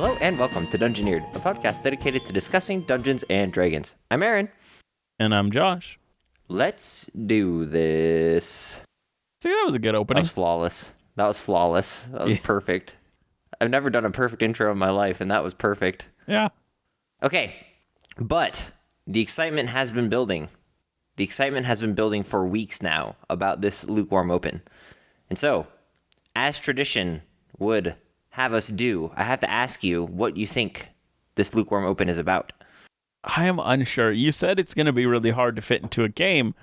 Hello and welcome to Dungeoneered, a podcast dedicated to discussing Dungeons and Dragons. I'm Aaron. And I'm Josh. Let's do this. See, that was a good That opening. was flawless. That was perfect. I've never done a perfect intro in my life, and that was perfect. Yeah. Okay, but the excitement has been building. The excitement has been building for weeks now about this lukewarm open. And so, as tradition would have us do, I have to ask you what you think this lukewarm open is about. I am unsure. You said it's going to be really hard to fit into a game,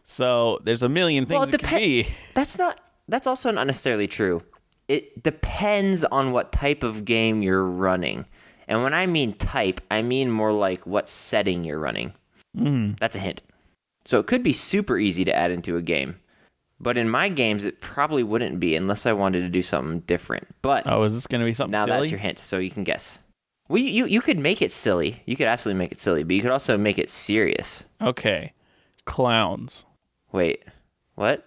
so there's a million things it could be. That's also not necessarily true. It depends on what type of game you're running. And when I mean type, I mean more like what setting you're running. That's a hint. So it could be super easy to add into a game. But in my games, it probably wouldn't be unless I wanted to do something different. But is this going to be something now silly? That's your hint, so you can guess. Well, you could make it silly. You could absolutely make it silly, but you could also make it serious. Okay. Clowns. Wait, what?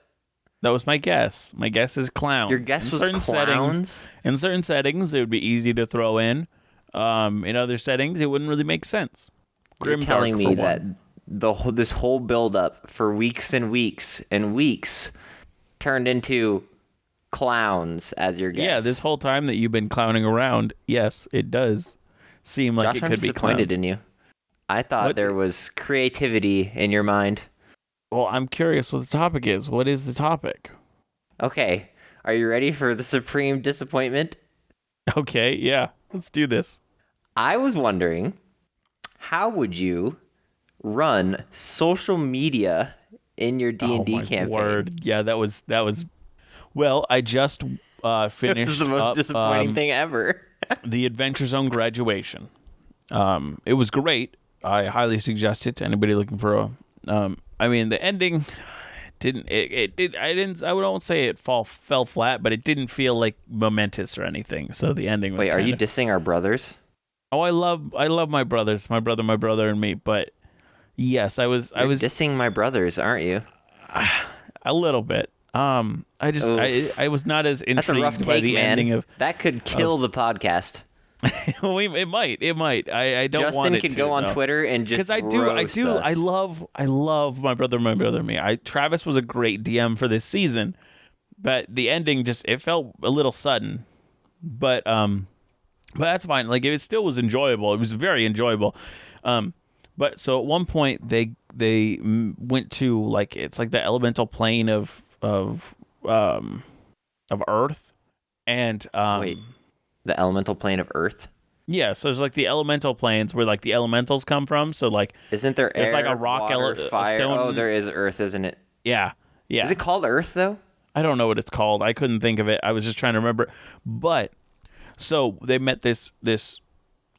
That was my guess. My guess is clowns. Your guess was clowns? In certain settings, it would be easy to throw in. In other settings, it wouldn't really make sense. You're telling me that this whole build-up for weeks and weeks and weeks turned into clowns as your guess. Yeah, this whole time that you've been clowning around, yes, it does seem like Josh, it could be clowns. I'm disappointed in you. I thought there was creativity in your mind. Well, I'm curious what the topic is. What is the topic? Okay, are you ready for the supreme disappointment? Okay, yeah, let's do this. I was wondering, how would you run social media in your D&D campaign? Word. Yeah, that was. Well, I just finished. This is the most disappointing thing ever. The Adventure Zone graduation. It was great. I highly suggest it to anybody looking for a. I mean, the ending didn't. I won't say it fell flat, but it didn't feel like momentous or anything. So the ending was. Wait, are you dissing our brothers? Oh, I love my brothers. My brother, and me. But yes, I was dissing my brothers, aren't you? A little bit. I was not as intrigued That's a rough take, by the man. ending of that could kill the podcast. Well, it might. I don't Justin want it to. Justin could go on Twitter and just roast us. I love my brother, and me. Travis was a great DM for this season, but the ending it felt a little sudden. But that's fine. Like, it still was enjoyable. It was very enjoyable. But so at one point they went to it's like the elemental plane of Earth, and wait, the elemental plane of Earth. Yeah, so there's like the elemental planes where the elementals come from. So isn't there there's air, like a rock, water, fire? stone? Oh, there is Earth, isn't it? Yeah. Is it called Earth though? I don't know what it's called. I couldn't think of it. I was just trying to remember. But so they met this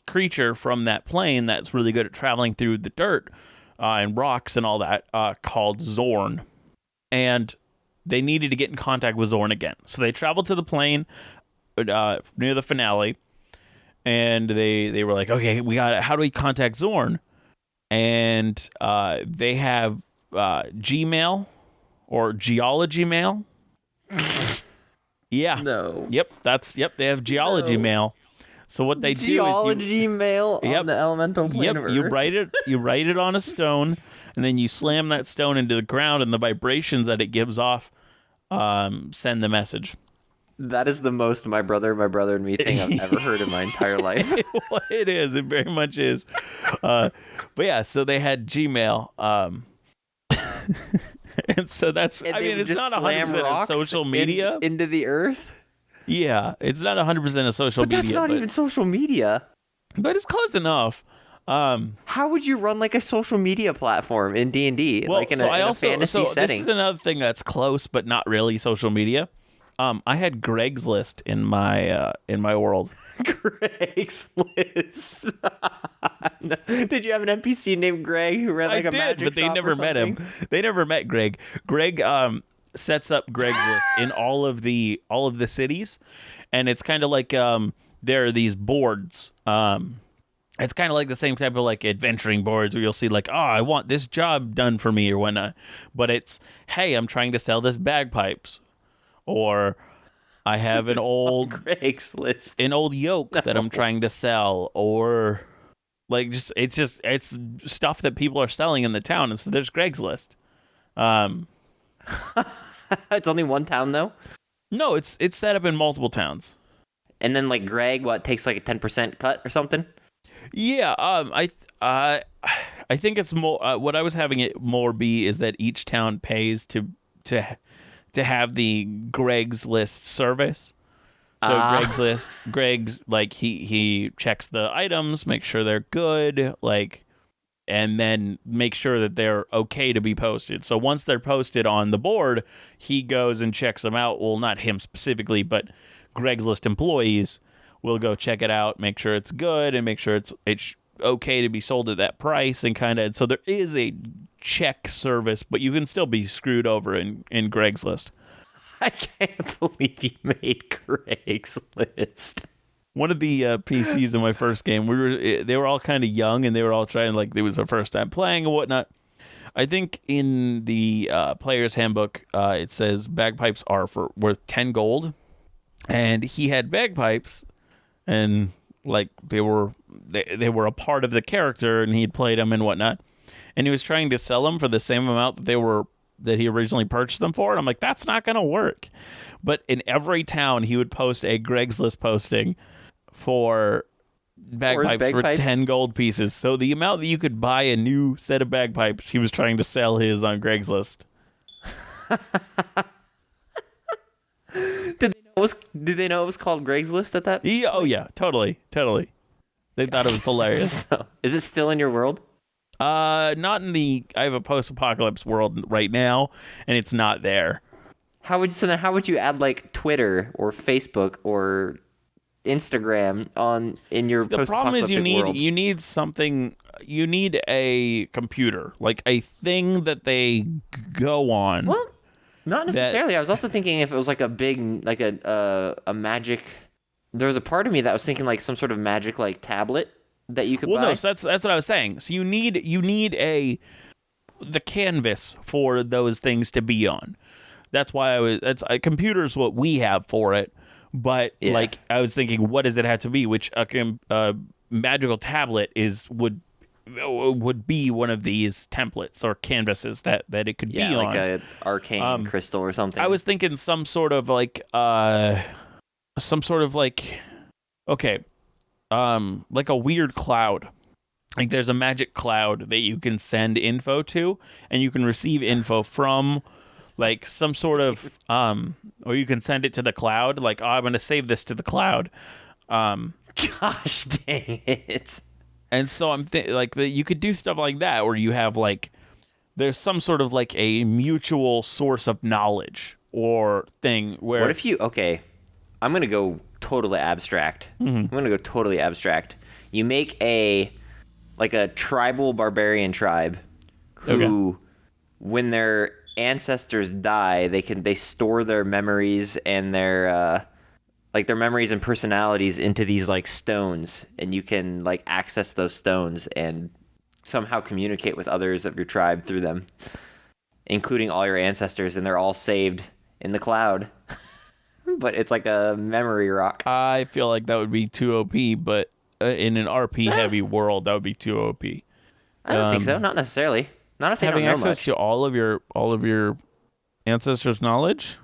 creature from that plane that's really good at traveling through the dirt and rocks and all that, called Zorn. And they needed to get in contact with Zorn again. So they traveled to the plane near the finale, and they were like, okay, how do we contact Zorn? And they have Gmail or Geology Mail. Yeah. No. Yep. They have Geology Mail. So what they Geology Mail on the elemental plane of Earth. You write it on a stone, and then you slam that stone into the ground, and the vibrations that it gives off send the message. That is the most my brother and me thing I've ever heard in my entire life. It is. It very much is. But yeah, so they had Gmail. And so it's not 100% of social media. Into the earth? Yeah, it's not 100% of social media. But that's not even social media. But it's close enough. How would you run a social media platform in D&D? Well, in a fantasy setting? This is another thing that's close, but not really social media. I had Greg's List in my world. Greg's List. Did you have an NPC named Greg who ran a magic shop? But they never met him. They never met Greg. Greg sets up Greg's List in all of the cities, and it's kind of like there are these boards. It's kind of like the same type of adventuring boards where you'll see I want this job done for me or whatnot, but it's, hey, I'm trying to sell this bagpipes. Or I have an old Craigslist. yoke that I'm No. trying to sell, or like it's stuff that people are selling in the town, and so there's Craigslist. It's only one town though. No, it's set up in multiple towns. And then like Greg, what takes like a 10% cut or something? Yeah, I think it's more. What I was having it more be is that each town pays to have the Greg's List service. So Greg's like he checks the items, make sure they're good, like, and then make sure that they're okay to be posted. So once they're posted on the board, he goes and checks them out. Well, not him specifically, but Greg's List employees will go check it out, make sure it's good, and make sure it's okay to be sold at that price, and kind of. So there is a check service, but you can still be screwed over in Greg's List. I can't believe you made Craigslist. One of the PCs in my first game, they were all kind of young, and they were all trying, like, it was their first time playing and whatnot. I think in the player's handbook, it says bagpipes are worth 10 gold, and he had bagpipes, and like they were a part of the character, and he'd played them and whatnot, and he was trying to sell them for the same amount that he originally purchased them for, and I'm like, that's not gonna work. But in every town, he would post a Greg's List posting for bagpipes for 10 gold pieces. So the amount that you could buy a new set of bagpipes, he was trying to sell his on Greg's List. Did they know it was called Greg's List at that? Yeah, oh yeah, totally. They thought it was hilarious. So, is it still in your world? Not in the. I have a post-apocalypse world right now, and it's not there. How would you add like Twitter or Facebook or Instagram in your The problem is world? you need something. You need a computer, like a thing that they go on. Well, not necessarily. I was also thinking if it was like a big, like a magic. There was a part of me that was thinking like some sort of magic like tablet that you could buy. Well, no, so that's what I was saying. So you need the canvas for those things to be on. That's why a computer's what we have for it. But like I was thinking, what does it have to be? Which a magical tablet would be one of these templates or canvases that it could be on. Like an arcane crystal or something. I was thinking some sort of like okay. Like a weird cloud. Like there's a magic cloud that you can send info to, and you can receive info from, like some sort of or you can send it to the cloud. Like, oh, I'm going to save this to the cloud. Gosh dang it! And so I'm you could do stuff like that, where you have like there's some sort of like a mutual source of knowledge or thing where. What if you? Okay, I'm going to go totally abstract. I'm going to go totally abstract. You make a tribal barbarian tribe who, when their ancestors die, they store their memories and their memories and personalities into these like stones, and you can like access those stones and somehow communicate with others of your tribe through them, including all your ancestors, and they're all saved in the cloud. But it's like a memory rock. I feel like that would be too OP, but in an RP heavy world, that would be too OP. I don't think so. Not necessarily. Not if they don't having know access much. to all of your ancestors' knowledge.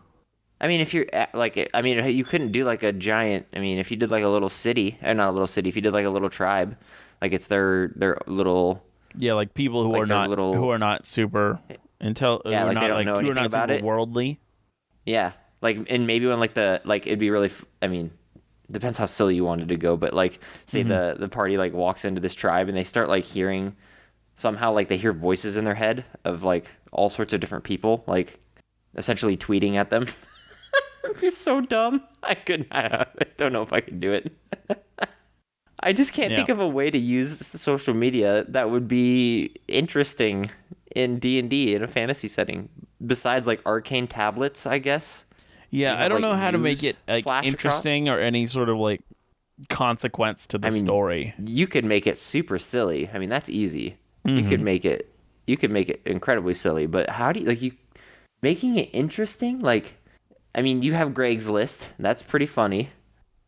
I mean, if you're you couldn't do like a giant. I mean, if you did like a little city, or not a little city, if you did like a little tribe, like it's their little. Yeah, like people who like who are not super Yeah, like they don't know anything about it. Worldly. Yeah, like, and maybe when like it'd be really. I mean, depends how silly you wanted to go, but like say the party like walks into this tribe and they start like hearing somehow like they hear voices in their head of like all sorts of different people like essentially tweeting at them. It'd be so dumb. I don't know if I could do it. I just can't think of a way to use social media that would be interesting in D&D in a fantasy setting besides like arcane tablets, I guess. Yeah, I don't know how to make it like interesting across, or any sort of like consequence to the story. You could make it super silly. I mean, that's easy. You could make it incredibly silly, but how do you making it interesting? Like I mean, you have Greg's List. That's pretty funny.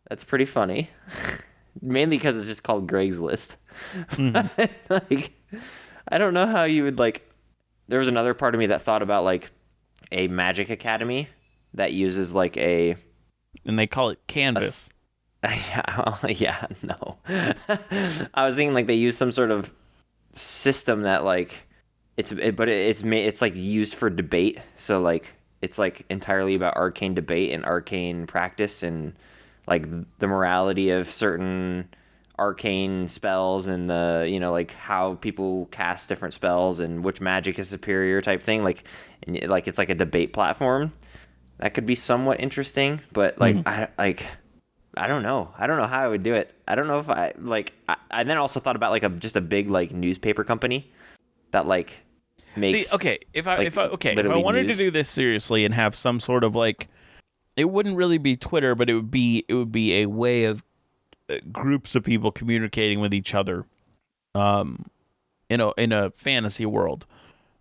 That's pretty funny. Mainly because it's just called Greg's List. Like, I don't know how you would like. There was another part of me that thought about like a magic academy that uses like a. And they call it Canvas. Yeah, no. I was thinking like they use some sort of system that like it's like used for debate. So like it's like entirely about arcane debate and arcane practice and like the morality of certain arcane spells and the like how people cast different spells and which magic is superior type thing. Like like it's like a debate platform that could be somewhat interesting, but like I don't know. I don't know how I would do it. I don't know if I then also thought about like just a big like newspaper company that like makes. See, okay, if I literally wanted news. to do this seriously and have some sort of like, it wouldn't really be Twitter, but it would be a way of groups of people communicating with each other, in a fantasy world.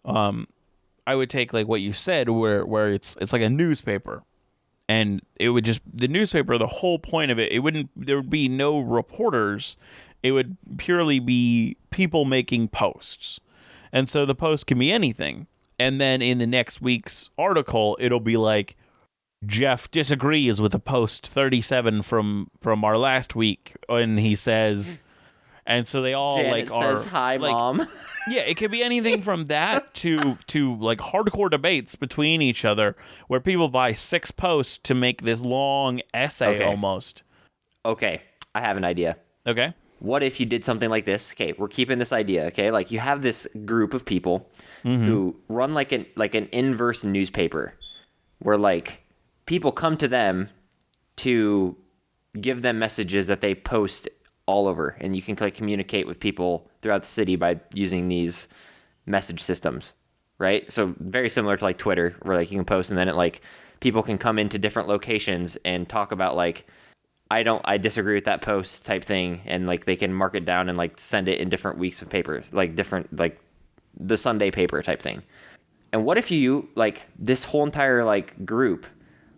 I would take like what you said, where it's like a newspaper, and it would just the newspaper. The whole point of it, there would be no reporters. It would purely be people making posts. And so the post can be anything. And then in the next week's article, it'll be like, Jeff disagrees with a post 37 from our last week. And he says, and so they all Janet like are says, "Hi, like, Mom." yeah, it could be anything from that to like hardcore debates between each other where people buy 6 posts to make this long essay Okay. almost. Okay, I have an idea. Okay. What if you did something like this? Okay, we're keeping this idea. Okay, like you have this group of people who run like an inverse newspaper, where like people come to them to give them messages that they post all over, and you can like communicate with people throughout the city by using these message systems, right? So very similar to like Twitter, where like you can post and then it like people can come into different locations and talk about like I disagree with that post type thing, and like they can mark it down and like send it in different weeks of papers, like different like the Sunday paper type thing. And what if you like this whole entire like group?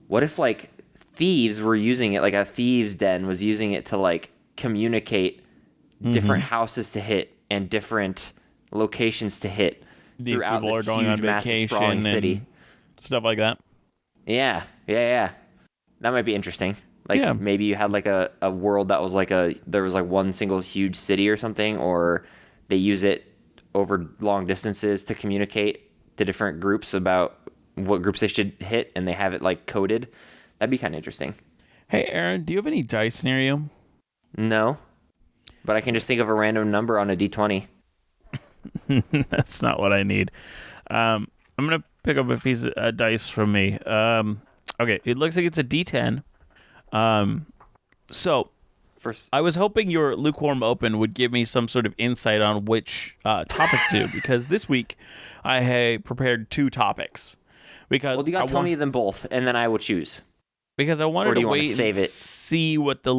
What if like thieves were using it, like a thieves den was using it to like communicate different houses to hit and different locations to hit These throughout people this are going on huge, massive, vacation sprawling city. and stuff like that. Yeah. That might be interesting. Like Yeah. maybe you had like a world that was like there was like one single huge city or something, or they use it over long distances to communicate to different groups about what groups they should hit, and they have it like coded. That'd be kind of interesting. Hey, Aaron, do you have any dice near you? No, but I can just think of a random number on a d20. That's not what I need. I'm going to pick up a piece of dice from me. Okay, it looks like it's a D10. So First, I was hoping your lukewarm open would give me some sort of insight on which topic to do, because this week I had prepared 2 topics. Because well, you gotta tell me them both, and then I will choose. Because I wanted Or do to you wanna wait save and it? see what the...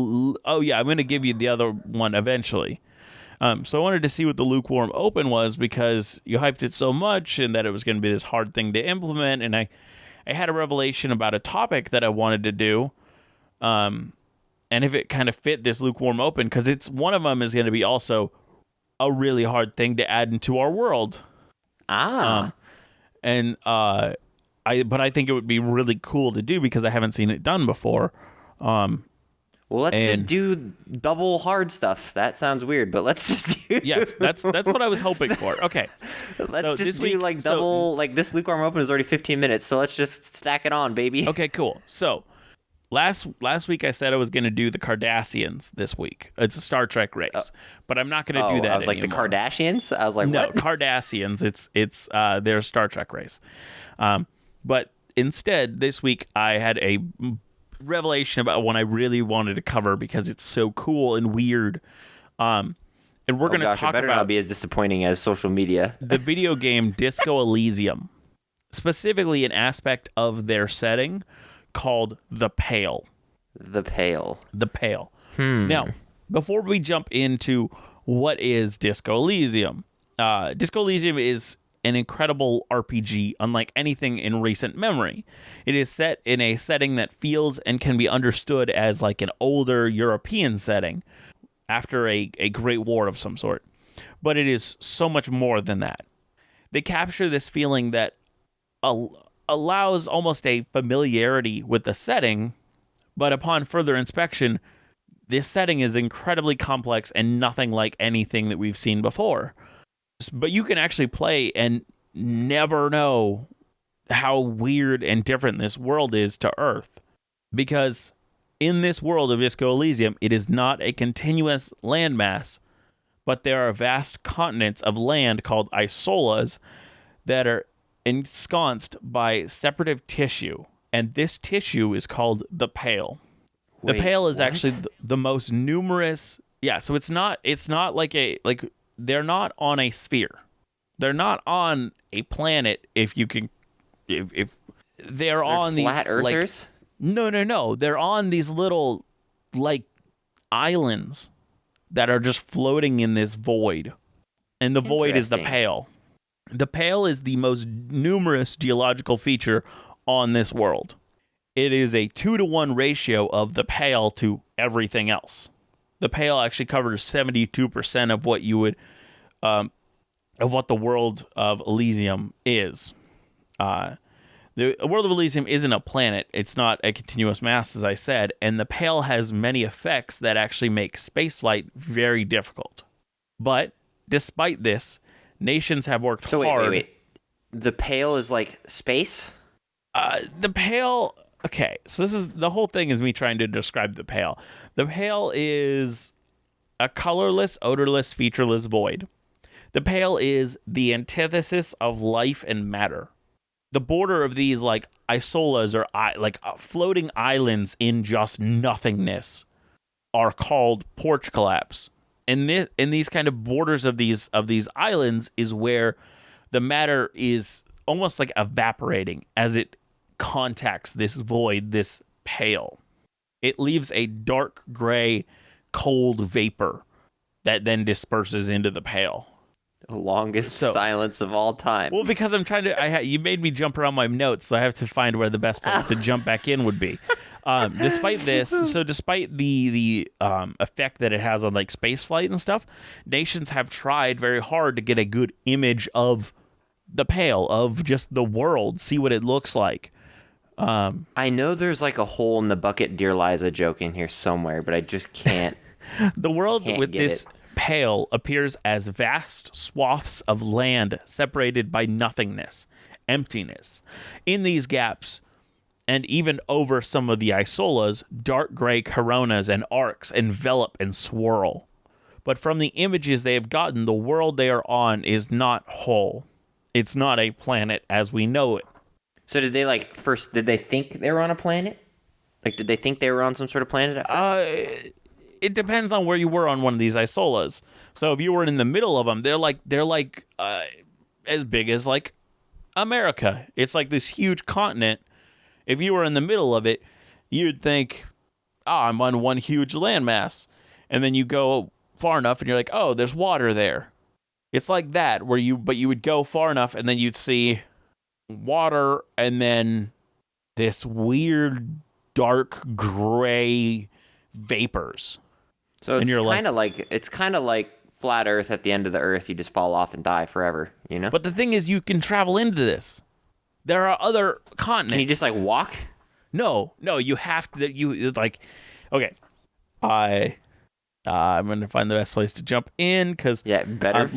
Oh, yeah, I'm going to give you the other one eventually. So I wanted to see what the lukewarm open was, because you hyped it so much and that it was going to be this hard thing to implement. And I had a revelation about a topic that I wanted to do. And if it kind of fit this lukewarm open, because it's one of them is going to be also a really hard thing to add into our world. Ah. But I think it would be really cool to do because I haven't seen it done before. Well, let's just do double hard stuff. That sounds weird, but let's just do. Yes, that's what I was hoping for. Okay, let's just do like double. Like this lukewarm open is already 15 minutes, so let's just stack it on, baby. Okay, cool. So last week I said I was going to do the Cardassians this week. It's a Star Trek race, but I'm not going to do that. I was like anymore. the Kardashians. I was like, no, what? Cardassians. It's their Star Trek race. But instead, this week I had a revelation about one I really wanted to cover because it's so cool and weird. And we're going to talk it better about not be as disappointing as social media. the video game Disco Elysium, specifically an aspect of their setting called The Pale. The Pale. The Pale. Now, before we jump into what is Disco Elysium, Disco Elysium is an incredible RPG unlike anything in recent memory. It is set in a setting that feels and can be understood as like an older European setting after a great war of some sort. But it is so much more than that. They capture this feeling that allows almost a familiarity with the setting, but upon further inspection, this setting is incredibly complex and nothing like anything that we've seen before. But you can actually play and never know how weird and different this world is to Earth. Because in this world of Disco Elysium, it is not a continuous landmass, but there are vast continents of land called isolas that are ensconced by separative tissue. And this tissue is called the Pale. The Pale is actually the most numerous. Yeah, so it's not like they're not on a sphere. They're not on a planet if they're on these flat earthers? Like, no. They're on these little like islands that are just floating in this void. And the void is the Pale. The Pale is the most numerous geological feature on this world. It is a 2-to-1 ratio of the Pale to everything else. The Pale actually covers 72% of what you would, of what the world of Elysium is. The world of Elysium isn't a planet. It's not a continuous mass, as I said, and the Pale has many effects that actually make spaceflight very difficult. But despite this, nations have worked hard. Wait. The Pale is like space? The Pale. Okay, so this is the whole thing is me trying to describe the Pale. The Pale is a colorless, odorless, featureless void. The Pale is the antithesis of life and matter. The border of these like isolas or like floating islands in just nothingness are called porch collapse. And these kind of borders of these islands is where the matter is almost like evaporating as it contacts this void, this Pale. It leaves a dark gray, cold vapor that then disperses into the Pale. The longest silence of all time. Well, because I'm trying to, you made me jump around my notes, so I have to find where the best place to jump back in would be. Despite the effect that it has on like space flight and stuff, nations have tried very hard to get a good image of the Pale, of just the world, see what it looks like. I know there's like a hole in the bucket Dear Liza joke in here somewhere, but I just can't. The world with this Pale appears as vast swaths of land separated by nothingness, emptiness. In these gaps, and even over some of the isolas, dark gray coronas and arcs envelop and swirl. But from the images they have gotten, the world they are on is not whole. It's not a planet as we know it. So did they think they were on a planet? Like, did they think they were on some sort of planet at first? It depends on where you were on one of these isolas. So if you were in the middle of them, they're like as big as like America. It's like this huge continent. If you were in the middle of it, you'd think, I'm on one huge landmass. And then you go far enough and you're like, oh, there's water there. It's like that but you would go far enough and then you'd see water and then this weird dark gray vapors. So it's kind of like flat Earth at the end of the Earth. You just fall off and die forever, you know? But the thing is, you can travel into this. There are other continents. Can you just like walk? No, you have to. You like, okay. I'm gonna find the best place to jump in because you better.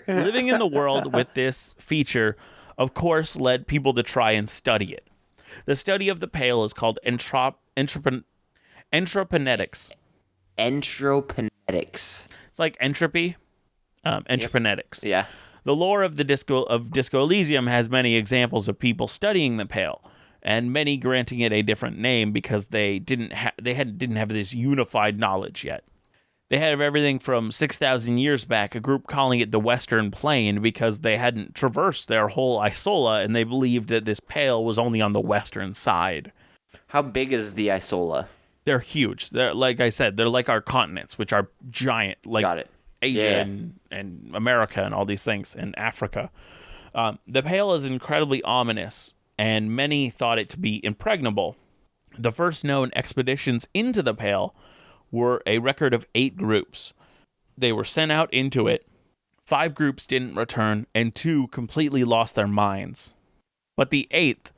Living in the world with this feature, of course, led people to try and study it. The study of the Pale is called entroponetics. Entroponetics. It's like entropy. Entroponetics. Yep. Yeah. The lore of Disco Elysium has many examples of people studying the Pale, and many granting it a different name because they didn't have this unified knowledge yet. They had everything from 6,000 years back, a group calling it the Western Plain because they hadn't traversed their whole isola, and they believed that this Pale was only on the western side. How big is the isola? They're huge. They're, like I said, they're like our continents, which are giant. Like, got it. Asia and America and all these things, and Africa. The Pale is incredibly ominous, and many thought it to be impregnable. The first known expeditions into the Pale were a record of 8 groups. They were sent out into it. 5 groups didn't return, and 2 completely lost their minds. But the 8th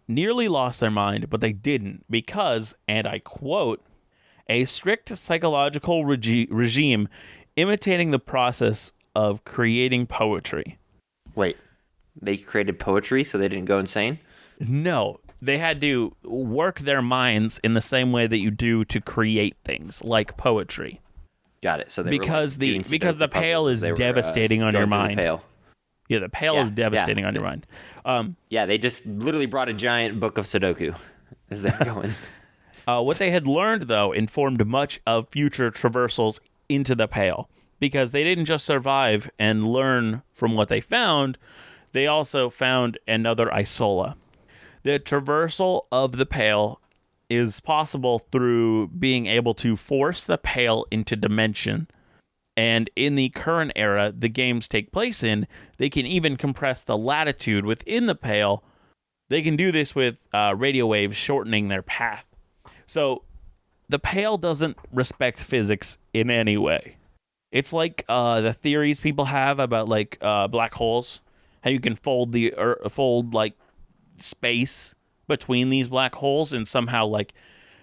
nearly lost their mind, but they didn't because, and I quote, a strict psychological regime imitating the process of creating poetry. Wait, they created poetry so they didn't go insane? No, they had to work their minds in the same way that you do to create things, like poetry. Got it. So they because the Pale is devastating on your mind. Yeah, the Pale is devastating on your mind. Yeah, they just literally brought a giant book of Sudoku as they're going. What they had learned, though, informed much of future traversals into the Pale, because they didn't just survive and learn from what they found, they also found another Isola. The traversal of the Pale is possible through being able to force the Pale into dimension. And in the current era the games take place in, they can even compress the latitude within the Pale. They can do this with radio waves shortening their path. So the Pale doesn't respect physics in any way. It's like the theories people have about like black holes, how you can fold like space between these black holes and somehow like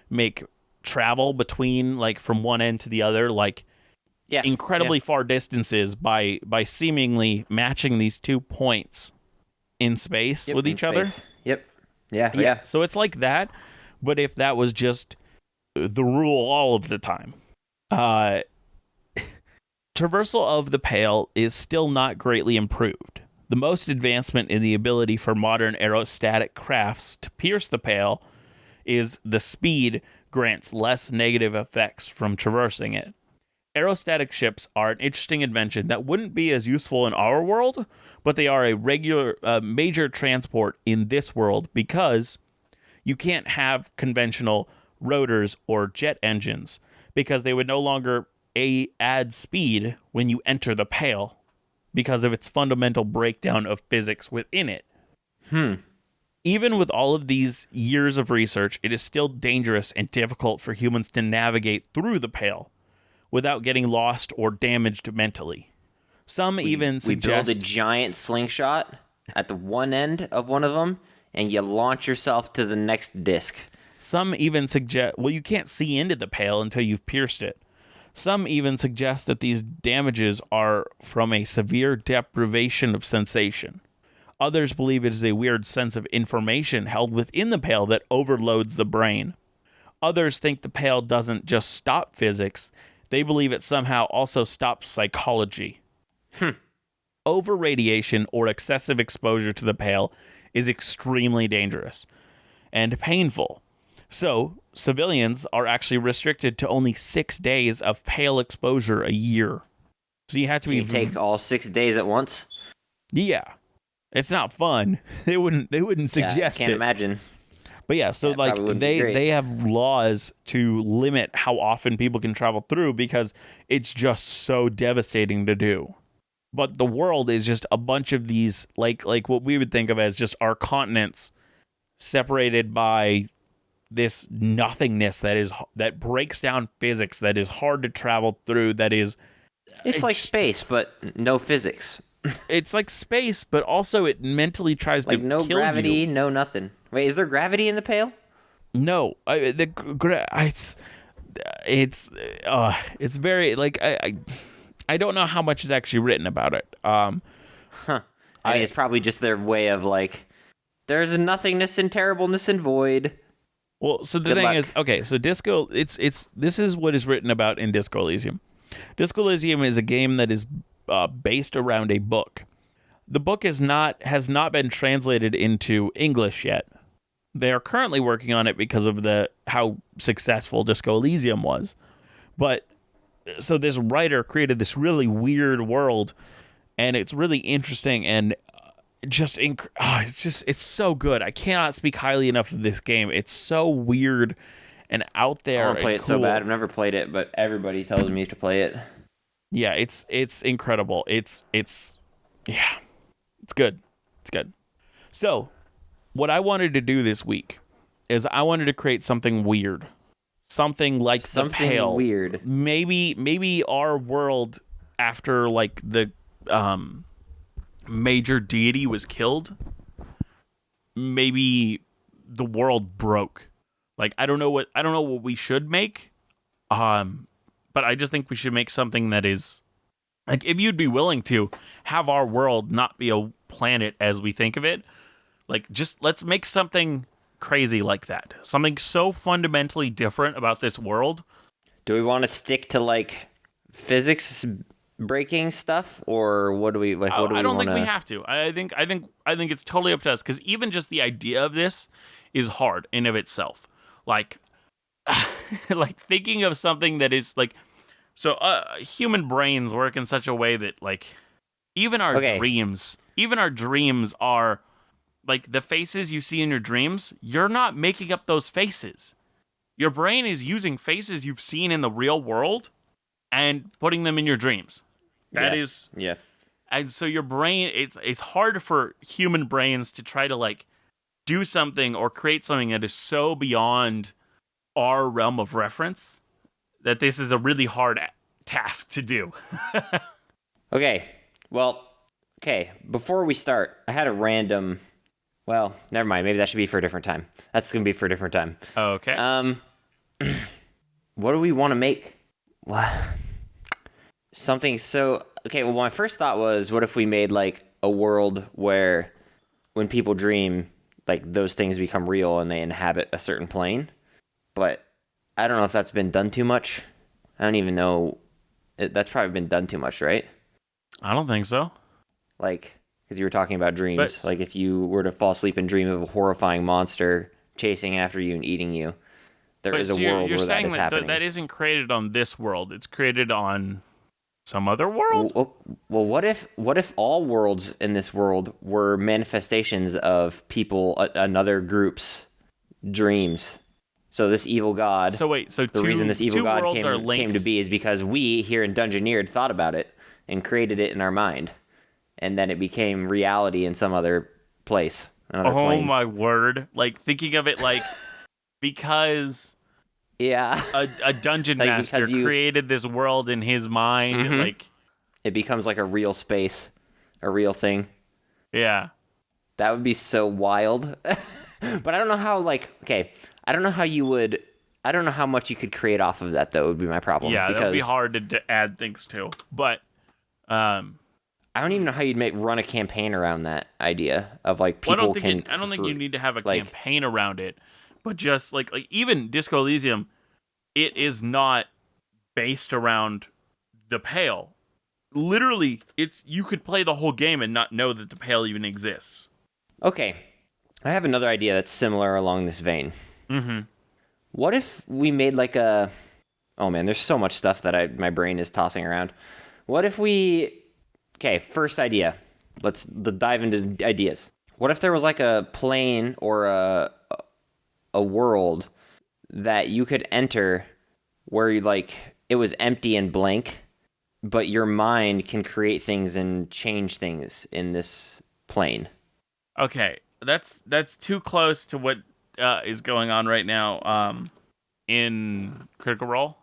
make travel between like from one end to the other like incredibly far distances by seemingly matching these 2 points in space with each other. Yep. Yeah. So it's like that, but if that was just the rule all of the time. Traversal of the Pale is still not greatly improved. The most advancement in the ability for modern aerostatic crafts to pierce the Pale is the speed grants less negative effects from traversing it. Aerostatic ships are an interesting invention that wouldn't be as useful in our world, but they are a major transport in this world because you can't have conventional rotors or jet engines because they would no longer add speed when you enter the Pale because of its fundamental breakdown of physics within it. Even with all of these years of research, it is still dangerous and difficult for humans to navigate through the Pale without getting lost or damaged mentally. We build a giant slingshot at the one end of one of them, and you launch yourself to the next disc. Some even suggest, well, you can't see into the Pale until you've pierced it. Some even suggest that these damages are from a severe deprivation of sensation. Others believe it is a weird sense of information held within the Pale that overloads the brain. Others think the Pale doesn't just stop physics, they believe it somehow also stops psychology. Over-radiation or excessive exposure to the Pale is extremely dangerous and painful. So, civilians are actually restricted to only 6 days of Pale exposure a year. So you have to take all 6 days at once? Yeah. It's not fun. They wouldn't suggest it. Can't imagine. But yeah, so like they have laws to limit how often people can travel through because it's just so devastating to do. But the world is just a bunch of these like what we would think of as just our continents separated by this nothingness that breaks down physics, that is hard to travel through, it's like space but no physics. It's like space, but also it mentally tries to kill you. No gravity, no nothing. Wait, is there gravity in the Pale? No, it's very like I don't know how much is actually written about it. I mean, it's probably just their way of like, there's a nothingness and terribleness and void. Well, so the thing is, okay, so Disco, this is what is written about in Disco Elysium. Disco Elysium is a game that is based around a book. The book has not been translated into English yet. They are currently working on it because of how successful Disco Elysium was. But so this writer created this really weird world, and it's really interesting and it's so good. I cannot speak highly enough of this game. It's so weird and out there. I want to play it so bad. I've never played it, but everybody tells me to play it. Yeah, it's incredible. Yeah, it's good. It's good. So, what I wanted to do this week is I wanted to create something weird. Something like the Something Pale. weird. Maybe our world after like the major deity was killed, maybe the world broke. Like I don't know what we should make. But I just think we should make something that is like, if you'd be willing to have our world not be a planet as we think of it, like just let's make something crazy like that. Something so fundamentally different about this world. Do we want to stick to like physics breaking stuff, or what do we like? What do I we don't want think we to? have to. I think it's totally up to us, because even just the idea of this is hard in of itself. Like like thinking of something that is like, so human brains work in such a way that like Okay, even our dreams are like the faces you see in your dreams. You're not making up those faces. Your brain is using faces you've seen in the real world and putting them in your dreams. That yeah, is, yeah. and so your brain, it's hard for human brains to try to like do something or create something that is so beyond our realm of reference that this is a really hard task to do. Okay, well, okay. Before we start, I had a random. Well, never mind. Maybe that should be for a different time. That's gonna be for a different time. Okay. What do we want to make? What? Something so okay. Well, my first thought was, what if we made like a world where, when people dream, like those things become real and they inhabit a certain plane. But I don't know if that's been done too much. I don't even know. That's probably been done too much, right? I don't think so. Like, because you were talking about dreams. But Like, if you were to fall asleep and dream of a horrifying monster chasing after you and eating you, there is a so you're, world you're where that saying is that happening. that isn't created on this world. It's created on some other world? Well, what if all worlds in this world were manifestations of people, another group's dreams? So this evil god, So wait, so the reason this evil two god worlds are came to linked. be is because we here in Dungeoneered thought about it and created it in our mind, and then it became reality in some other place, another Oh plane. my word. Like thinking of it like because Yeah, a dungeon like master because you, created this world in his mind, like it becomes like a real space, a real thing. yeah. That would be so wild. But I don't know how, like, okay, I don't know how you would, I don't know how much you could create off of that, though, would be my problem. Yeah, that would be Because hard to add things to. But I don't even know how you'd run a campaign around that idea of, like, well, people can. I don't think you need to have a like, campaign around it, but just like even Disco Elysium, it is not based around the Pale. Literally, it's you could play the whole game and not know that the Pale even exists. Okay, I have another idea that's similar along this vein. Mm-hmm. What if we made, like, a. Oh, man, there's so much stuff that my brain is tossing around. What if we. Okay, first idea. Let's dive into ideas. What if there was like a plane or a world that you could enter where like it was empty and blank, but your mind can create things and change things in this plane? Okay, that's too close to what is going on right now. In Critical Role.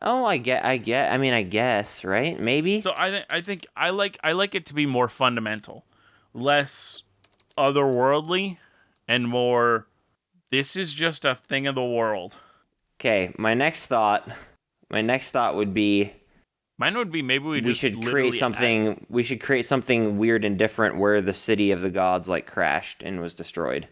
Oh, I get. I mean, I guess, right? Maybe. So I think I like it to be more fundamental, less otherworldly, and more. This is just a thing of the world. Okay, my next thought would be Mine would be maybe we we just should create literally something. We should create something weird and different where the city of the gods like crashed and was destroyed,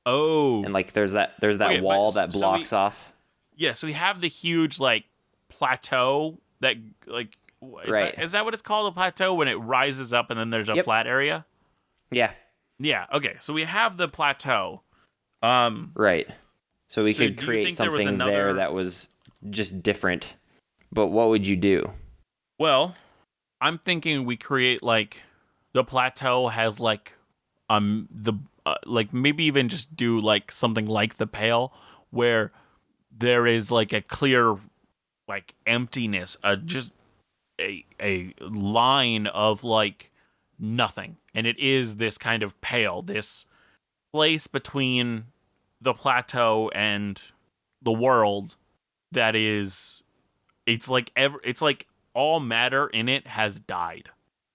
Oh, and like there's that okay, wall that blocks off. yeah. So we have the huge like plateau that like Right. is that what it's called, a plateau, when it rises up and then there's a Yep. flat area? Yeah. Yeah. Okay. So we have the plateau. Right. So we So could do you create think there was something there another? that was just different. But what would you do? Well, I'm thinking we create like the plateau has like the like maybe even just do like something like the Pale, where there is like a clear like emptiness, just a line of like nothing, and it is this kind of pale, this place between the plateau and the world that is it's like all matter in it has died.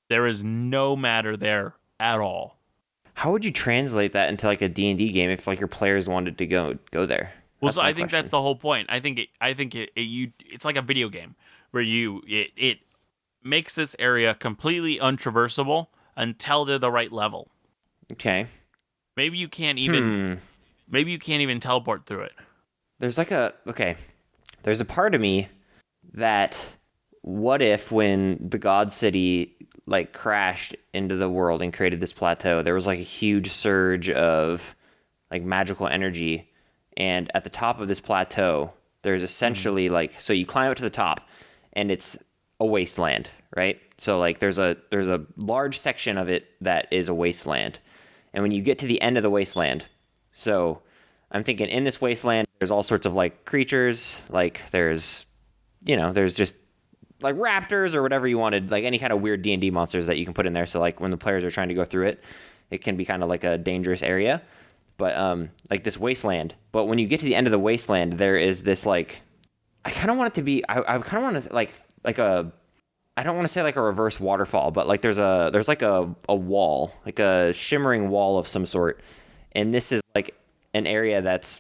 There is no matter there at all. How would you translate that into like a D&D game if like your players wanted to go there? Well, so That's my I think that's question. the whole point. It's like a video game where it makes this area completely untraversable until they're the right level. Okay. Maybe you can't even Hmm. maybe you can't even teleport through it. There's like a okay. There's a part of me that what if when the God City like crashed into the world and created this plateau, there was like a huge surge of like magical energy, and at the top of this plateau, there's essentially like so you climb up to the top, and it's a wasteland, right? So like there's a large section of it that is a wasteland, and when you get to the end of the wasteland, so I'm thinking in this wasteland, there's all sorts of like creatures, like there's just like raptors or whatever you wanted, like any kind of weird D&D monsters that you can put in there. So like when the players are trying to go through it, it can be kind of like a dangerous area. But like this wasteland. But when you get to the end of the wasteland, there is this like I kind of want it to be I kind of want to like a I don't want to say like a reverse waterfall, but like there's like a wall, like a shimmering wall of some sort. And this is like an area that's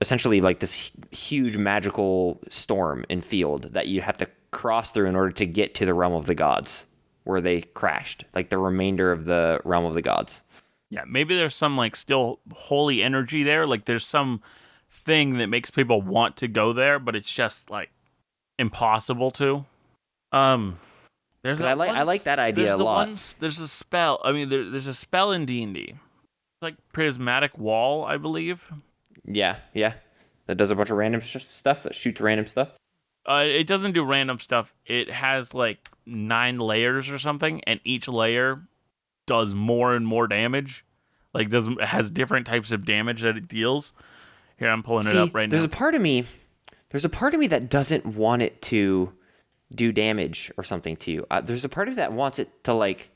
essentially like this huge magical storm and field that you have to cross through in order to get to the realm of the gods where they crashed, like the remainder of the realm of the gods. Yeah, maybe there's some like still holy energy there. Like there's some thing that makes people want to go there, but it's just like impossible to. Um, there's Because I like that idea a lot. there's a spell. I mean, there's a spell in D&D. It's like prismatic wall, I believe. Yeah, yeah. That does a bunch of random stuff. That shoots random stuff. It doesn't do random stuff. It has like 9 layers or something, and each layer does more and more damage. Like has different types of damage that it deals. Here, I'm pulling it up See, right now. there's a part of me that doesn't want it to do damage or something to you. There's a part of me that wants it to like,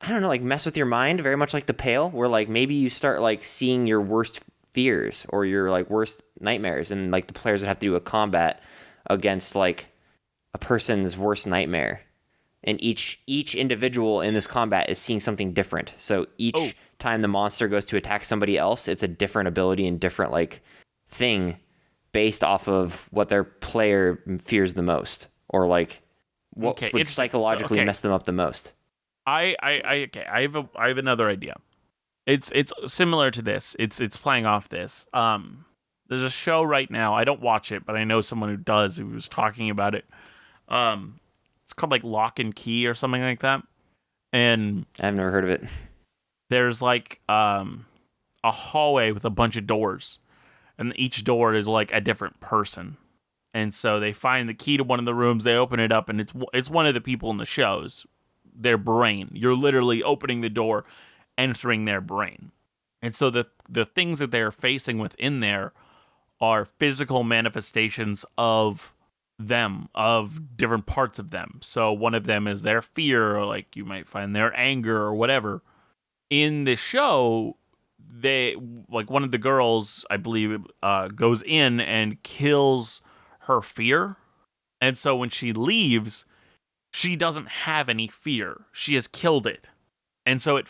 I don't know, like mess with your mind, very much like the Pale, where like maybe you start like seeing your worst fears or your like worst nightmares, and like the players would have to do a combat against like a person's worst nightmare, and each individual in this combat is seeing something different. So Oh, each time the monster goes to attack somebody else, it's a different ability and different like thing based off of what their player fears the most, or like what okay, would interesting. So, psychologically okay, mess them up the most. okay. I have another idea. It's similar to this. It's playing off this. There's a show right now. I don't watch it, but I know someone who does. Who was talking about it. It's called like Lock and Key or something like that. And I've never heard of it. there's like a hallway with a bunch of doors, and each door is like a different person. And so they find the key to one of the rooms. They open it up, and it's one of the people in the shows. Their brain. You're literally opening the door, entering their brain. And so the things that they're facing within there are physical manifestations of them, of different parts of them. So one of them is their fear, or like you might find their anger or whatever. In the show, they like one of the girls, I believe, goes in and kills her fear. And so when she leaves, she doesn't have any fear. She has killed it. And so it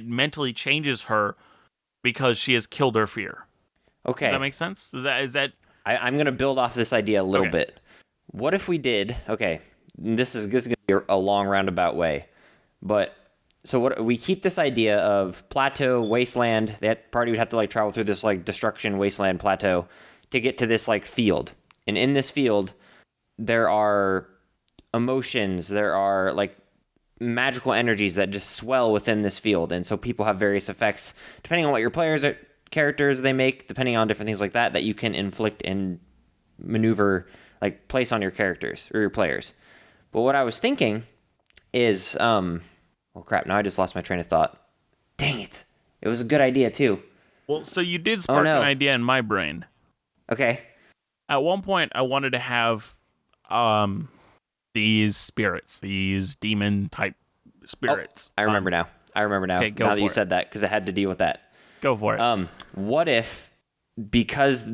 mentally changes her because she has killed her fear. Does that Okay, make sense? Is that I'm gonna build off this idea a little okay? bit. What if we did? Okay, this is gonna be a long roundabout way, but so what we keep this idea of plateau wasteland. That party would have to like travel through this like destruction wasteland plateau to get to this like field, and in this field there are emotions, there are like magical energies that just swell within this field, and so people have various effects depending on what your characters they make, depending on different things like that you can inflict and maneuver, like place on your characters or your players. But what I was thinking is, oh crap! Now I just lost my train of thought. Dang it! It was a good idea too. Well, so you did Oh spark an no. idea in my brain. Okay. At one point, I wanted to have um these spirits, these demon type spirits. I remember now. Okay, go now that for you it. said that, because I had to deal with that. Go for it. What if, because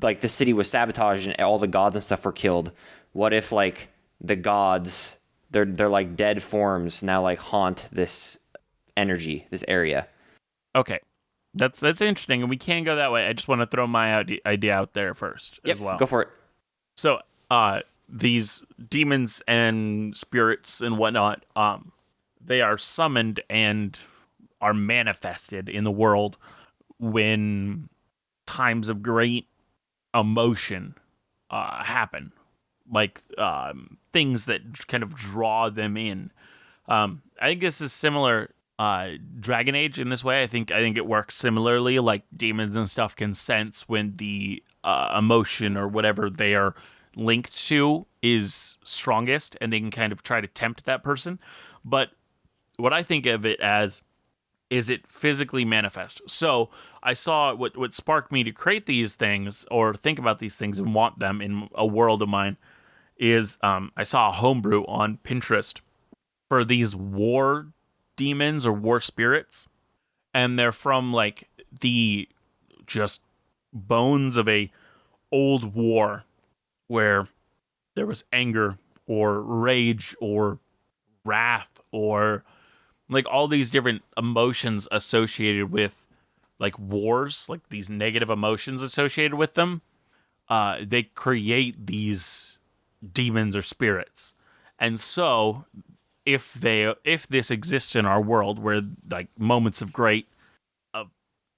like the city was sabotaged and all the gods and stuff were killed, what if like the gods, they're like dead forms now like haunt this energy, this area? Okay. That's interesting, and we can go that way. I just want to throw my idea out there first as well. Go for it. So, these demons and spirits and whatnot, they are summoned and are manifested in the world when times of great emotion happen, like things that kind of draw them in. I think this is similar. Dragon Age in this way. I think it works similarly. Like demons and stuff can sense when the emotion or whatever they are linked to is strongest, and they can kind of try to tempt that person. But what I think of it as is it physically manifest. So I saw what sparked me to create these things or think about these things and want them in a world of mine is I saw a homebrew on Pinterest for these war demons or war spirits, and they're from like the just bones of a old war where there was anger or rage or wrath or like all these different emotions associated with like wars, like these negative emotions associated with them. They create these demons or spirits, and so if this exists in our world where like moments of great of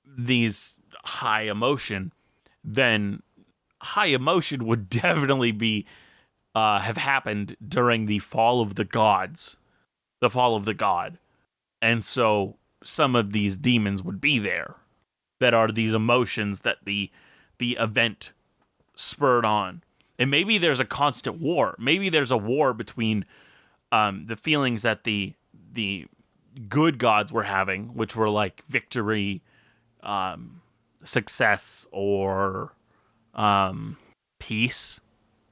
these high emotion, then high emotion would definitely be have happened during the fall of the gods, the fall of the god. And so some of these demons would be there that are these emotions that the event spurred on. And maybe there's a constant war. Maybe there's a war between the feelings that the good gods were having, which were like victory, success, or peace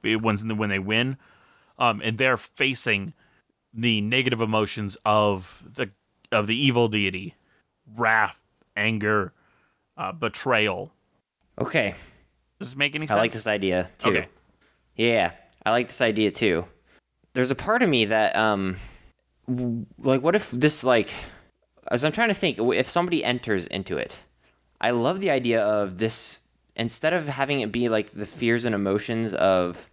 when they win, and they're facing the negative emotions of the evil deity, wrath, anger, betrayal. Okay. Does this make any sense? I like this idea too. Okay. Yeah, I like this idea too. There's a part of me that, like, what if this, like, as I'm trying to think, if somebody enters into it, I love the idea of this, instead of having it be, like, the fears and emotions of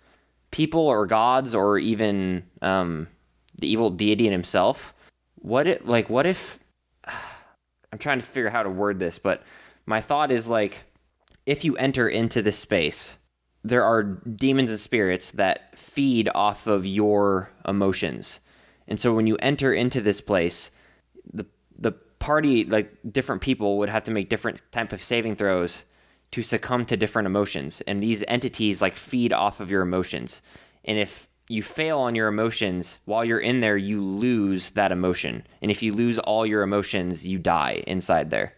people or gods or even the evil deity in himself, what if, I'm trying to figure out how to word this, but my thought is, like, if you enter into this space, there are demons and spirits that feed off of your emotions. And so when you enter into this place, the party, like different people would have to make different type of saving throws to succumb to different emotions. And these entities like feed off of your emotions. And if you fail on your emotions while you're in there, you lose that emotion. And if you lose all your emotions, you die inside there.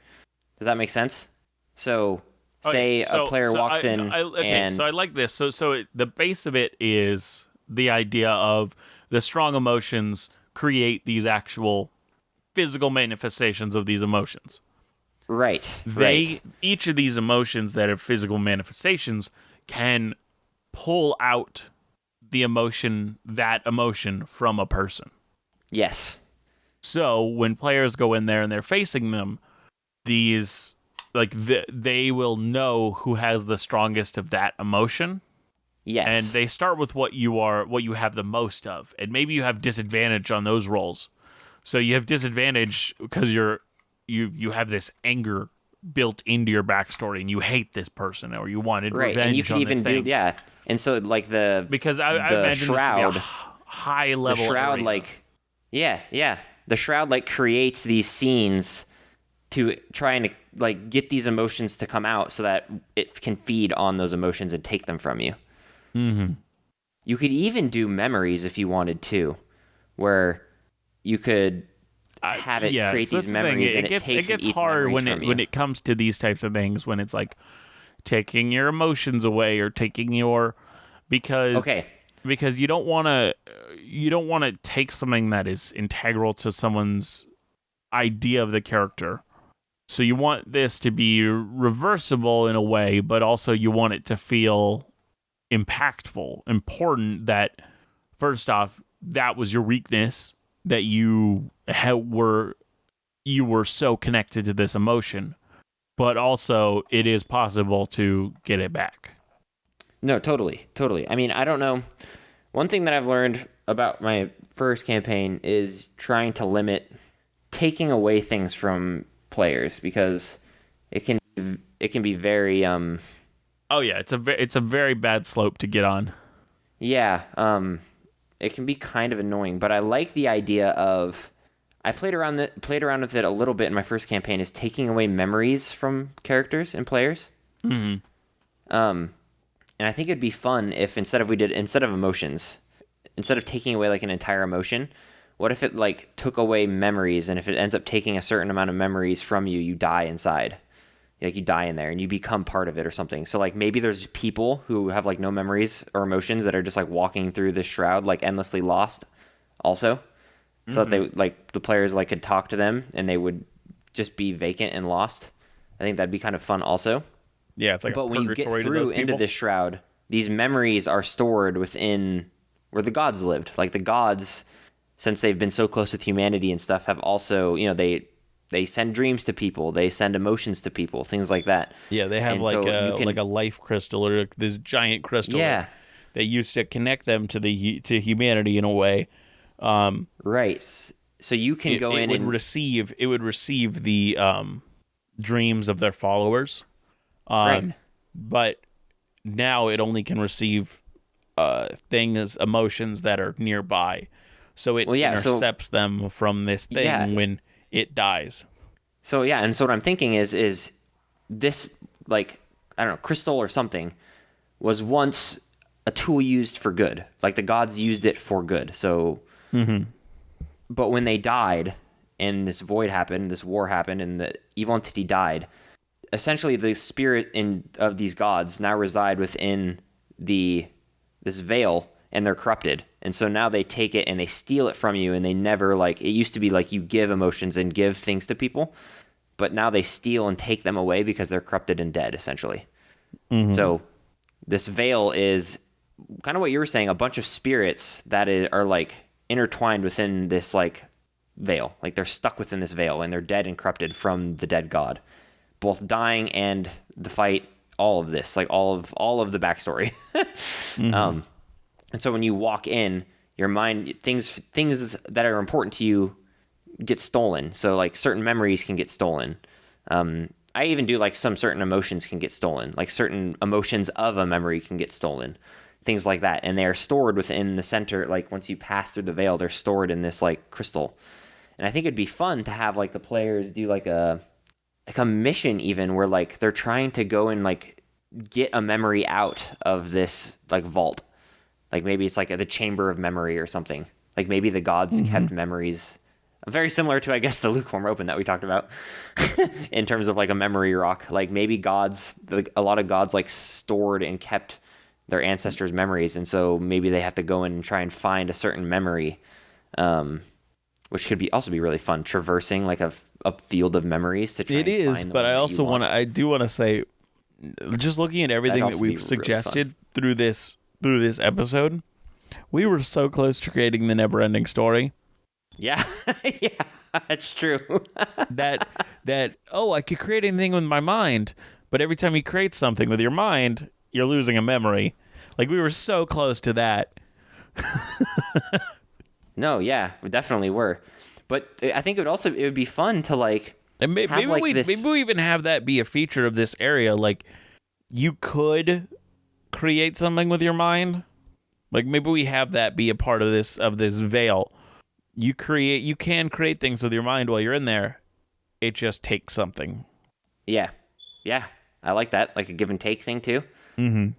Does that make sense? So say a player walks in and... So I like this. So the base of it is the idea of the strong emotions create these actual physical manifestations of these emotions. Right. Each of these emotions that are physical manifestations can pull out that emotion from a person. Yes. So when players go in there and they're facing them, these... they will know who has the strongest of that emotion. Yes. And they start with what you have the most of. And maybe you have disadvantage on those rolls. So you have disadvantage because you have this anger built into your backstory and you hate this person or you wanted revenge and you can on even this thing. Yeah. And so like because I imagine shroud, this to be a high level the shroud arena. the shroud like creates these scenes to try and like get these emotions to come out so that it can feed on those emotions and take them from you. Mm-hmm. You could even do memories if you wanted to, where you could have it create these memories and it gets hard when it comes to these types of things, when it's like taking your emotions away or taking your... because okay, because you don't want to take something that is integral to someone's idea of the character. So you want this to be reversible in a way, but also you want it to feel impactful, important, that first off, that was your weakness, that you were so connected to this emotion, but also it is possible to get it back. No, totally. I mean, I don't know. One thing that I've learned about my first campaign is trying to limit taking away things from players, because it can be very oh yeah, it's a very bad slope to get on. yeah, it can be kind of annoying, but I like the idea of, I played around with it a little bit in my first campaign, is taking away memories from characters and players. Mm-hmm. And I think it'd be fun if instead of emotions, instead of taking away like an entire emotion, what if it like took away memories, and if it ends up taking a certain amount of memories from you, you die inside. Like you die in there and you become part of it or something. So like maybe there's people who have like no memories or emotions that are just like walking through this shroud like endlessly lost also. So that they like the players like could talk to them and they would just be vacant and lost. I think that'd be kind of fun also. Yeah, it's like but a when you get purgatory to through those into people. this shroud, these memories are stored within where the gods lived. Like the gods, since they've been so close with humanity and stuff, have also, you know, they send dreams to people, they send emotions to people, things like that. Yeah, they have And like so like a life crystal or this giant crystal. Yeah. That used to connect them to to humanity in a way. Right. So you can go in and receive the dreams of their followers. right. But now it only can receive emotions that are nearby. So it intercepts them from this thing when it dies. So yeah, and so what I'm thinking is this, like, I don't know, crystal or something was once a tool used for good. Like the gods used it for good. So but when they died and this void happened, this war happened, and the evil entity died, essentially the spirit of these gods now reside within this veil, and they're corrupted. And so now they take it and they steal it from you, and they never, like, it used to be like you give emotions and give things to people, but now they steal and take them away because they're corrupted and dead, essentially. So this veil is kind of what you were saying, a bunch of spirits that are like intertwined within this like veil. Like they're stuck within this veil and they're dead and corrupted from the dead god, both dying and the fight, all of this, like all of the backstory. And so when you walk in, your mind, things that are important to you get stolen. So like certain memories can get stolen. I even do like some certain emotions can get stolen, like certain emotions of a memory can get stolen, things like that. And they are stored within the center. Like once you pass through the veil, they're stored in this like crystal. And I think it'd be fun to have like the players do like a mission even where like they're trying to go and like get a memory out of this like vault. Like maybe it's like the chamber of memory or something. Like maybe the gods kept memories very similar to, I guess, the lukewarm open that we talked about in terms of like a memory rock. Like maybe a lot of gods like stored and kept their ancestors' memories. And so maybe they have to go in and try and find a certain memory, which could also be really fun, traversing like a field of memories to try and find the but one I do want to say, just looking at everything that we've suggested through this episode, we were so close to creating the never-ending story. Yeah, yeah, that's true. that I could create anything with my mind, but every time you create something with your mind, you're losing a memory. Like we were so close to that. No, yeah, we definitely were. But I think it would be fun to like, and maybe we even have that be a feature of this area. Like you could create something with your mind. Like maybe we have that be a part of this veil. You can create things with your mind while you're in there. It just takes something. Yeah. I like that, like a give and take thing too. And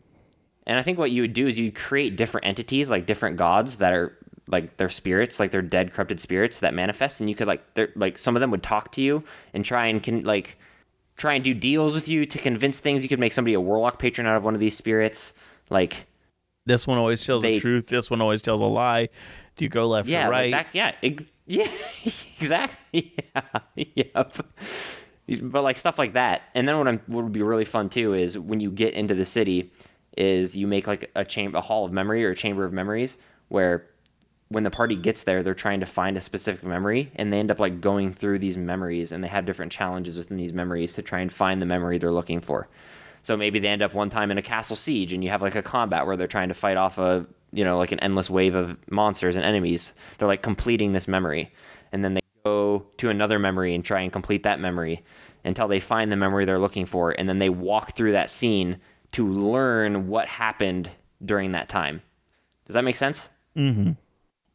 I think what you would do is you'd create different entities, like different gods that are like their spirits, like their dead, corrupted spirits that manifest, and you could like some of them would talk to you and try and do deals with you to convince things. You could make somebody a warlock patron out of one of these spirits, like This one always tells the truth. This one always tells a lie. Do you go left or right? Like that, yeah, exactly. Yeah, yep. But like stuff like that. And then what would be really fun too is when you get into the city, is you make like a hall of memory or a chamber of memories where when the party gets there, they're trying to find a specific memory, and they end up like going through these memories, and they have different challenges within these memories to try and find the memory they're looking for. So maybe they end up one time in a castle siege, and you have like a combat where they're trying to fight off like an endless wave of monsters and enemies. They're like completing this memory, and then they go to another memory and try and complete that memory until they find the memory they're looking for, and then they walk through that scene to learn what happened during that time. Does that make sense? Mm-hmm.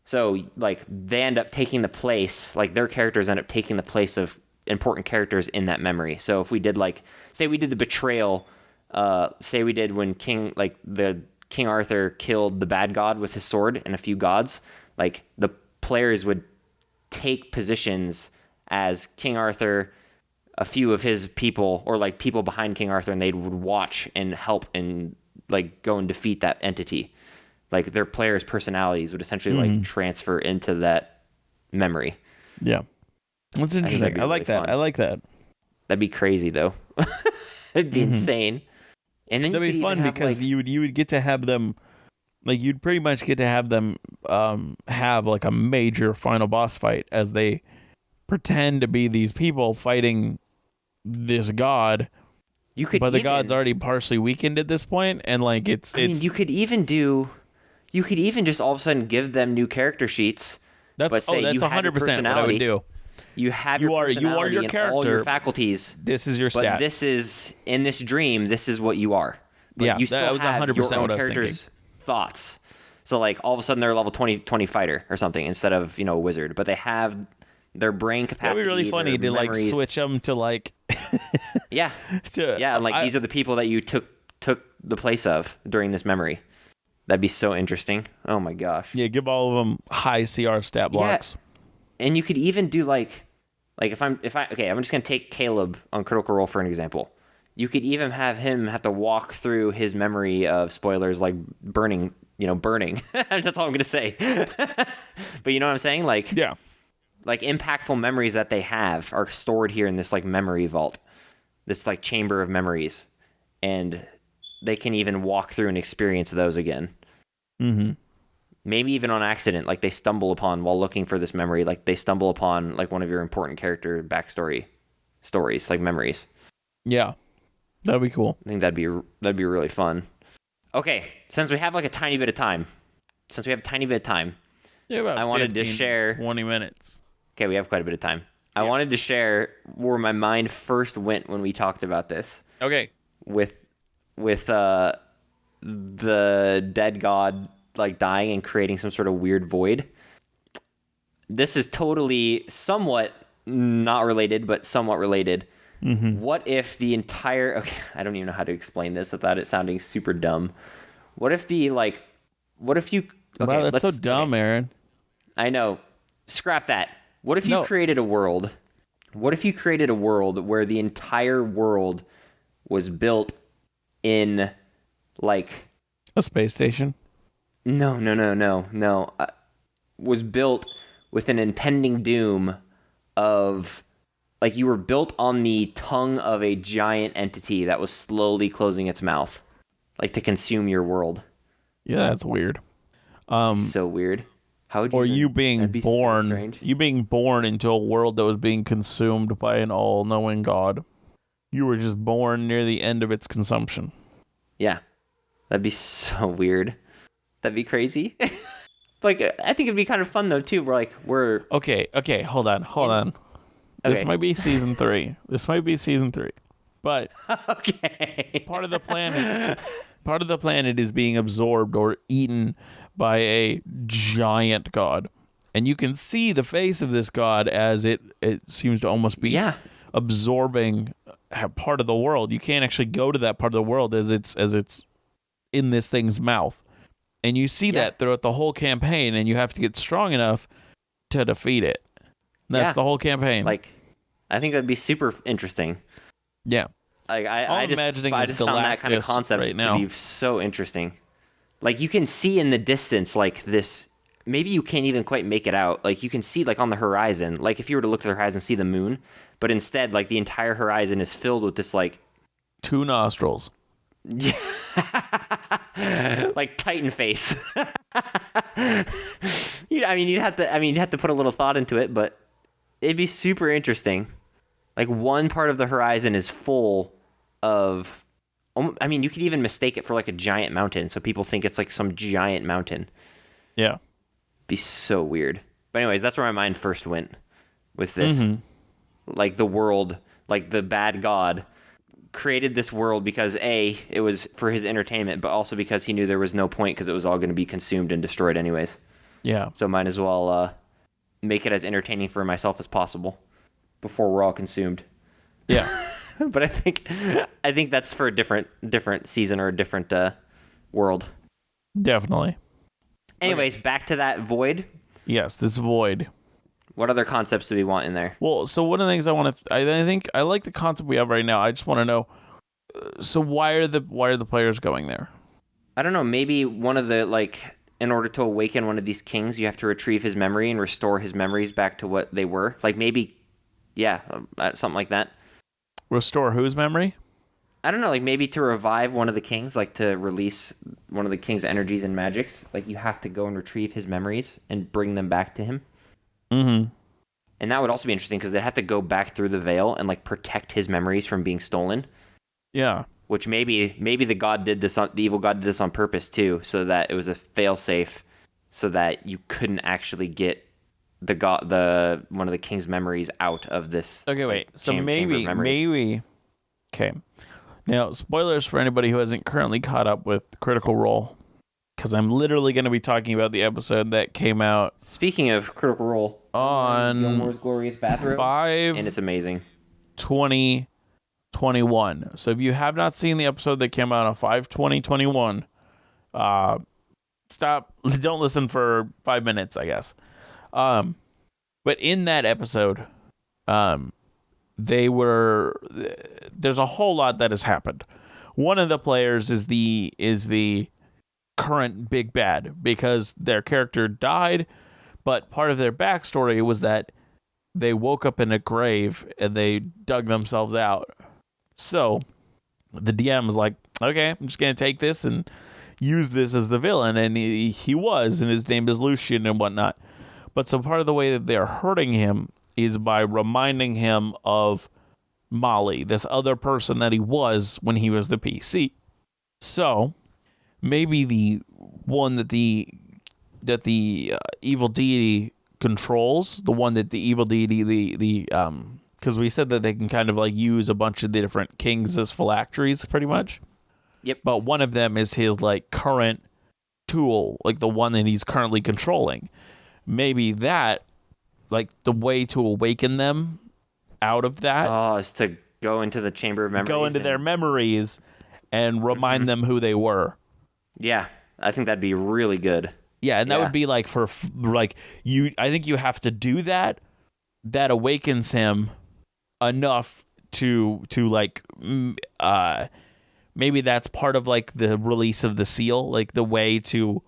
So, like, they end up taking the place, like, their characters end up taking the place of important characters in that memory. So if we did, like, say we did the betrayal, say we did when King Arthur killed the bad god with his sword and a few gods, like, the players would take positions as King Arthur, a few of his people, or, like, people behind King Arthur, and they would watch and help and, like, go and defeat that entity. Like, their players' personalities would essentially like transfer into that memory. Yeah, that's interesting. I like that. Fun. I like that. That'd be crazy, though. It'd be insane. And then that'd be fun because like, you would get to have them, like you'd pretty much get to have them have like a major final boss fight as they pretend to be these people fighting this god. But the god's already partially weakened at this point, and like it's. I mean, you could even just all of a sudden give them new character sheets. That's 100% what I would do. You have your personality your character, all your faculties. This is your stat. But this is, in this dream, this is what you are. But yeah, you still that was 100% your own what I was character's thinking. Thoughts. So like all of a sudden they're a level 20 fighter or something instead of, a wizard. But they have their brain capacity. That'd be really funny to memories. Like switch them to like... yeah. And like these are the people that you took the place of during this memory. That'd be so interesting. Oh my gosh. Yeah, give all of them high CR stat blocks. Yeah. And you could even do like I'm just gonna take Caleb on Critical Role for an example. You could even have him have to walk through his memory of spoilers like burning. That's all I'm gonna say. But you know what I'm saying? Like yeah. Like impactful memories that they have are stored here in this like memory vault. This like chamber of memories. And they can even walk through and experience those again. Mm-hmm. Maybe even on accident, like they stumble upon while looking for this memory, like they stumble upon like one of your important character backstory stories, like memories. Yeah, that'd be cool. I think that'd be really fun. Okay, since we have like a tiny bit of time, I wanted to share 20 minutes. Okay, we have quite a bit of time. I wanted to share where my mind first went when we talked about this. Okay. With the dead god like dying and creating some sort of weird void. This is totally somewhat not related, but somewhat related. Mm-hmm. What if the entire I don't even know how to explain this without it sounding super dumb. What if you wow, that's so dumb, Aaron. I know. Scrap that. What if you created a world? What if you created a world where the entire world was built in like a space station? No. Was built with an impending doom of like you were built on the tongue of a giant entity that was slowly closing its mouth, like to consume your world. Yeah, that's weird. So weird. How would you? Or you being born, into a world that was being consumed by an all-knowing god. You were just born near the end of its consumption. Yeah, that'd be so weird. That'd be crazy. Like, I think it'd be kind of fun though too. We're okay. Hold on. This Okay. might be season 3. But okay. Part of the planet is being absorbed or eaten by a giant god, and you can see the face of this god as it seems to almost be absorbing part of the world. You can't actually go to that part of the world as it's in this thing's mouth, and you see that throughout the whole campaign, and you have to get strong enough to defeat it. And that's the whole campaign. Like, I think that'd be super interesting. Yeah. Like I just found that kind of concept right now to be so interesting. Like you can see in the distance like this. Maybe you can't even quite make it out. Like you can see like on the horizon. Like if you were to look at the horizon, see the moon, but instead like the entire horizon is filled with this like 2 nostrils. Yeah. Like Titan face. You'd have to put a little thought into it, but it'd be super interesting. Like one part of the horizon is full of, you could even mistake it for like a giant mountain, so people think it's like some giant mountain. Yeah. Be so weird. But anyways, that's where my mind first went with this. Like the world, like the bad god created this world because it was for his entertainment, but also because he knew there was no point because it was all going to be consumed and destroyed anyways. Yeah. So might as well make it as entertaining for myself as possible before we're all consumed. Yeah. But I think that's for a different season or a different world. Definitely. Anyways, back to that void. Yes, this void. What other concepts do we want in there? Well, so one of the things I want to, I think I like the concept we have right now. I just want to know. So why are the players going there? I don't know. Maybe one of the in order to awaken one of these kings, you have to retrieve his memory and restore his memories back to what they were. Like maybe, yeah, something like that. Restore whose memory? I don't know. Like maybe to revive one of the kings, like to release one of the king's energies and magics. Like you have to go and retrieve his memories and bring them back to him. Mm-hmm. And that would also be interesting because they'd have to go back through the veil and like protect his memories from being stolen. Yeah. Which maybe the evil god did this on purpose too, so that it was a failsafe, so that you couldn't actually get one of the king's memories out of this. Okay, wait. So chamber of memories. Okay. Now, spoilers for anybody who hasn't currently caught up with Critical Role, because I'm literally going to be talking about the episode that came out. Speaking of Critical Role, on Gilmore's Glorious Bathroom, 5, and it's amazing. 2021. So if you have not seen the episode that came out on 5/20/21, stop. Don't listen for 5 minutes, I guess. But in that episode, there's a whole lot that has happened. One of the players is the current big bad because their character died, but part of their backstory was that they woke up in a grave and they dug themselves out. So the DM was like, okay, I'm just going to take this and use this as the villain. And he was, and his name is Lucian and whatnot. But so part of the way that they're hurting him is by reminding him of Molly, this other person that he was when he was the PC. So maybe the one that the evil deity controls, the one that the evil deity, because we said that they can kind of like use a bunch of the different kings as phylacteries, pretty much. Yep. But one of them is his like current tool, like the one that he's currently controlling. Maybe that, like the way to awaken them out of that, is to go into the Chamber of Memories. Go into their memories and remind them who they were. Yeah, I think that'd be really good. Yeah, and that would be like for like you. I think you have to do that. That awakens him enough to like maybe that's part of like the release of the seal, like the way to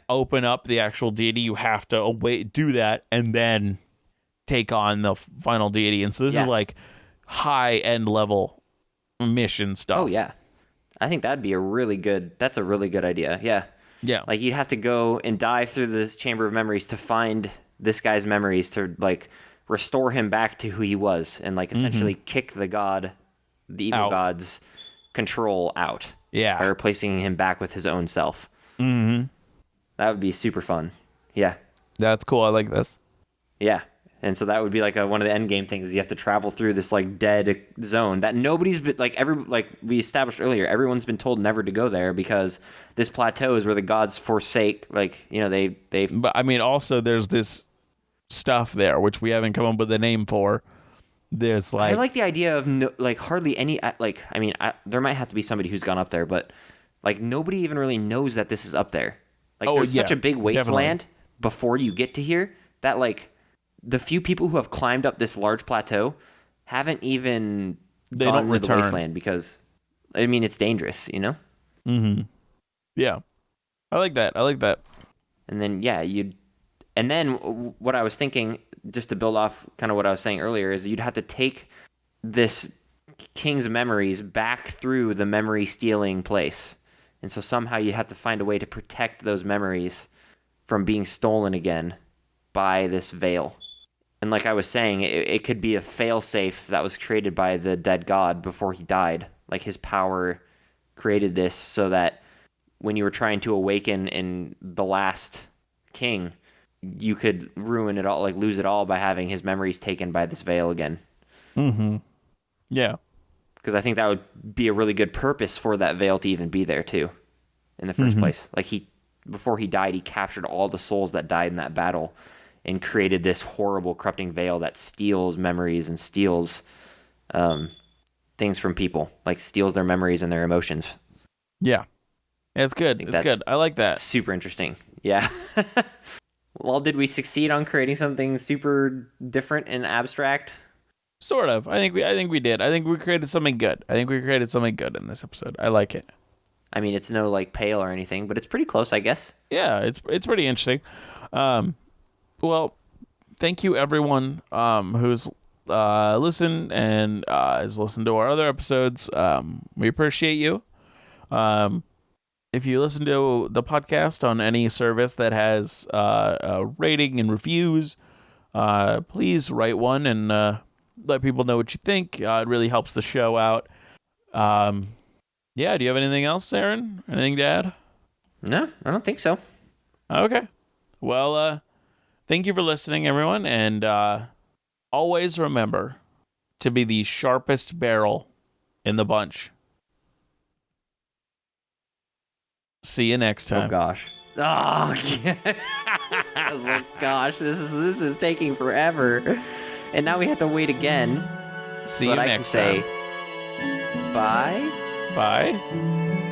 open up the actual deity. You have to do that and then take on the final deity. And so this is like high end level mission stuff. Oh yeah, I think that's a really good idea. Yeah, like you'd have to go and dive through this Chamber of Memories to find this guy's memories to like restore him back to who he was and like essentially kick the evil god's control out. Yeah, by replacing him back with his own self. Mm-hmm. That would be super fun. Yeah, that's cool. I like this. Yeah. And so that would be like one of the end game things. You have to travel through this like dead zone that nobody's been like we established earlier. Everyone's been told never to go there because this plateau is where the gods forsake. Like they. But I mean, also there's this stuff there which we haven't come up with a name for. There's like I like the idea of hardly any there might have to be somebody who's gone up there, but like nobody even really knows that this is up there. Like there's such a big wasteland before you get to here that like. The few people who have climbed up this large plateau haven't even gone into the wasteland because, it's dangerous, Mm-hmm. Yeah. I like that. I like that. And then and then what I was thinking, just to build off kind of what I was saying earlier, is you'd have to take this king's memories back through the memory stealing place. And so somehow you have to find a way to protect those memories from being stolen again by this veil. And like I was saying, it could be a failsafe that was created by the dead god before he died. Like his power created this so that when you were trying to awaken in the last king, you could ruin it all, like lose it all by having his memories taken by this veil again. Mm-hmm. Yeah. Because I think that would be a really good purpose for that veil to even be there too, in the first place. Like before he died, he captured all the souls that died in that battle and created this horrible corrupting veil that steals memories and steals things from people, like steals their memories and their emotions. Yeah. It's good. It's good. I like that. Super interesting. Yeah. Well, did we succeed on creating something super different and abstract? Sort of. I think we did. I think we created something good. In this episode. I like it. I mean, it's no like Pale or anything, but it's pretty close, I guess. Yeah, it's pretty interesting. Well, thank you everyone who's listened and has listened to our other episodes. We appreciate you. If you listen to the podcast on any service that has a rating and reviews, please write one and let people know what you think. It really helps the show out. Yeah, do you have anything else, Aaron? Anything to add? No, I don't think so. Okay. Well, thank you for listening, everyone, and always remember to be the sharpest barrel in the bunch. See you next time. Oh gosh. Oh yeah. I was like, gosh, this is taking forever. And now we have to wait again. See you next time. Bye. Bye.